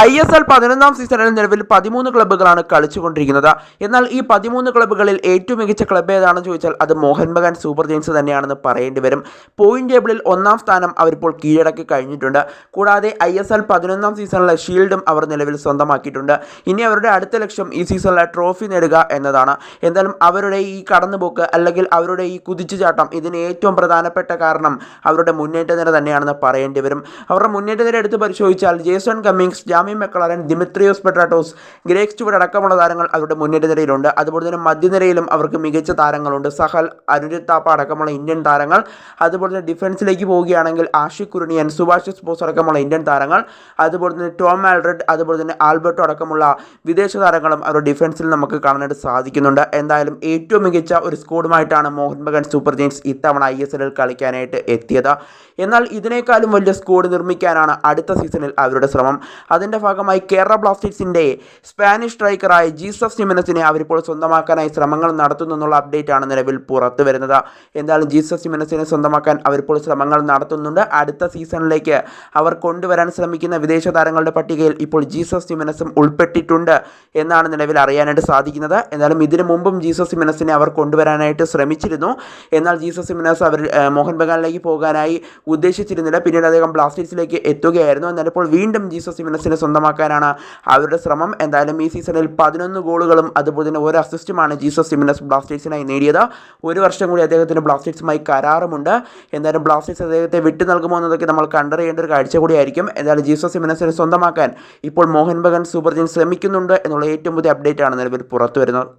ISL 11ാം സീസണിൽ നിലവിൽ 13 ക്ലബ്ബുകളാണ് കളിച്ചുകൊണ്ടിരിക്കുന്നത്. എന്നാൽ ഈ 13 ക്ലബ്ബുകളിൽ ഏറ്റവും മികച്ച ക്ലബ്ബ് ഏതാണെന്ന് ചോദിച്ചാൽ അത് മോഹൻ ബഗാൻ സൂപ്പർ ജയൻസ് തന്നെയാണെന്ന് പറയേണ്ടി വരും. പോയിന്റ് ടേബിളിൽ 1ാം സ്ഥാനം അവരിപ്പോൾ കീഴടക്കി കഴിഞ്ഞിട്ടുണ്ട്. കൂടാതെ ISL 11ാം സീസണിലെ ഷീൽഡും അവർ നിലവിൽ സ്വന്തമാക്കിയിട്ടുണ്ട്. ഇനി അവരുടെ അടുത്ത ലക്ഷ്യം ഈ സീസണിലെ ട്രോഫി നേടുക എന്നതാണ്. എന്തായാലും അവരുടെ ഈ കടന്നുപോക്ക് അല്ലെങ്കിൽ അവരുടെ ഈ കുതിച്ചുചാട്ടം ഇതിന് ഏറ്റവും പ്രധാനപ്പെട്ട കാരണം അവരുടെ മുന്നേറ്റ നിര തന്നെയാണെന്ന് പറയേണ്ടി വരും. അവരുടെ മുന്നേറ്റ നിര എടുത്ത് പരിശോധിച്ചാൽ ജേസൺ കമ്മിങ്സ്, ജാമി മെക്ലറൻ, ദിമിത്രിയോസ് പെട്രാട്ടോസ്, ഗ്രേഗ് സ്റ്റുവർട്ട് അടക്കമുള്ള താരങ്ങൾ അവരുടെ മുന്നേറ്റ നിരയിലുണ്ട്. അതുപോലെ തന്നെ മധ്യനിരയിലും അവർക്ക് മികച്ച താരങ്ങളുണ്ട്. സഹൽ, അനുരിത് താപ്പ അടക്കമുള്ള ഇന്ത്യൻ താരങ്ങൾ. അതുപോലെ തന്നെ ഡിഫൻസിലേക്ക് പോവുകയാണെങ്കിൽ ആഷിഖ് കുരുണിയൻ, സുഭാഷിഷ് ബോസ് അടക്കമുള്ള ഇന്ത്യൻ താരങ്ങൾ. അതുപോലെ തന്നെ ടോം ആൽഡ്രഡ്, അതുപോലെ തന്നെ ആൽബർട്ടോ അടക്കമുള്ള വിദേശ താരങ്ങളും അവരുടെ ഡിഫൻസിൽ നമുക്ക് കാണാനായിട്ട് സാധിക്കുന്നുണ്ട്. എന്തായാലും ഏറ്റവും മികച്ച ഒരു സ്ക്വാഡുമായിട്ടാണ് മോഹൻ ബഗാൻ സൂപ്പർ ജയൻസ് ഇത്തവണ ISLൽ കളിക്കാനായിട്ട് എത്തിയത്. എന്നാൽ ഇതിനേക്കാളും വലിയ സ്ക്വാഡ് നിർമ്മിക്കാനാണ് അടുത്ത സീസണിൽ അവരുടെ ശ്രമം. അതിൻ്റെ ഭാഗമായി കേരള ബ്ലാസ്റ്റേഴ്സിൻ്റെ സ്പാനിഷ് സ്ട്രൈക്കറായ ജീസസ് ജിമെനസിനെ അവരിപ്പോൾ സ്വന്തമാക്കാനായി ശ്രമങ്ങൾ നടത്തുന്നു എന്നുള്ള അപ്ഡേറ്റ് ആണ് നിലവിൽ പുറത്തു വരുന്നത്. എന്തായാലും ജീസസ് ജിമെനസിനെ സ്വന്തമാക്കാൻ അവരിപ്പോൾ ശ്രമങ്ങൾ നടത്തുന്നുണ്ട്. അടുത്ത സീസണിലേക്ക് അവർ കൊണ്ടുവരാൻ ശ്രമിക്കുന്ന വിദേശ താരങ്ങളുടെ പട്ടികയിൽ ഇപ്പോൾ ജീസസ് ജിമെനസും ഉൾപ്പെട്ടിട്ടുണ്ട് എന്നാണ് നിലവിൽ അറിയാനായിട്ട് സാധിക്കുന്നത്. എന്നാലും ഇതിനു മുമ്പും ജീസസ് ജിമെനസിനെ അവർ കൊണ്ടുവരാനായിട്ട് ശ്രമിച്ചിരുന്നു. എന്നാൽ ജീസസ് ജിമെനസ് അവർ മോഹൻ ബഗാനിലേക്ക് പോകാനായി ഉദ്ദേശിച്ചിരുന്നില്ല. പിന്നീട് അദ്ദേഹം ബ്ലാസ്റ്റേഴ്സിലേക്ക് എത്തുകയായിരുന്നു. എന്നാൽ ഇപ്പോൾ വീണ്ടും ജീസസ് ജിമെനസിനെ സ്വന്തമാക്കാനാണ് അവരുടെ ശ്രമം. എന്തായാലും ഈ സീസണിൽ 11 ഗോളുകളും അതുപോലെ തന്നെ ഒരു അസിസ്റ്റുമാണ് ജീസസ് ജിമെനസ് ബ്ലാസ്റ്റേഴ്സിനായി നേടിയത്. ഒരു വർഷം കൂടി അദ്ദേഹത്തിന് ബ്ലാസ്റ്റേഴ്സുമായി കരാറുമുണ്ട്. എന്തായാലും ബ്ലാസ്റ്റേഴ്സ് അദ്ദേഹത്തെ വിട്ടു നൽകുമോ എന്നതൊക്കെ നമ്മൾ കണ്ടറിയേണ്ട ഒരു കാഴ്ച കൂടിയായിരിക്കും. എന്തായാലും ജീസസ് ജിമെനസിനെ സ്വന്തമാക്കാൻ ഇപ്പോൾ മോഹൻ ബഗാൻ സൂപ്പർ ജയൻസ് ശ്രമിക്കുന്നുണ്ട് എന്നുള്ള ഏറ്റവും പുതിയ അപ്ഡേറ്റ് ആണ് നിലവിൽ പുറത്തു വരുന്നത്.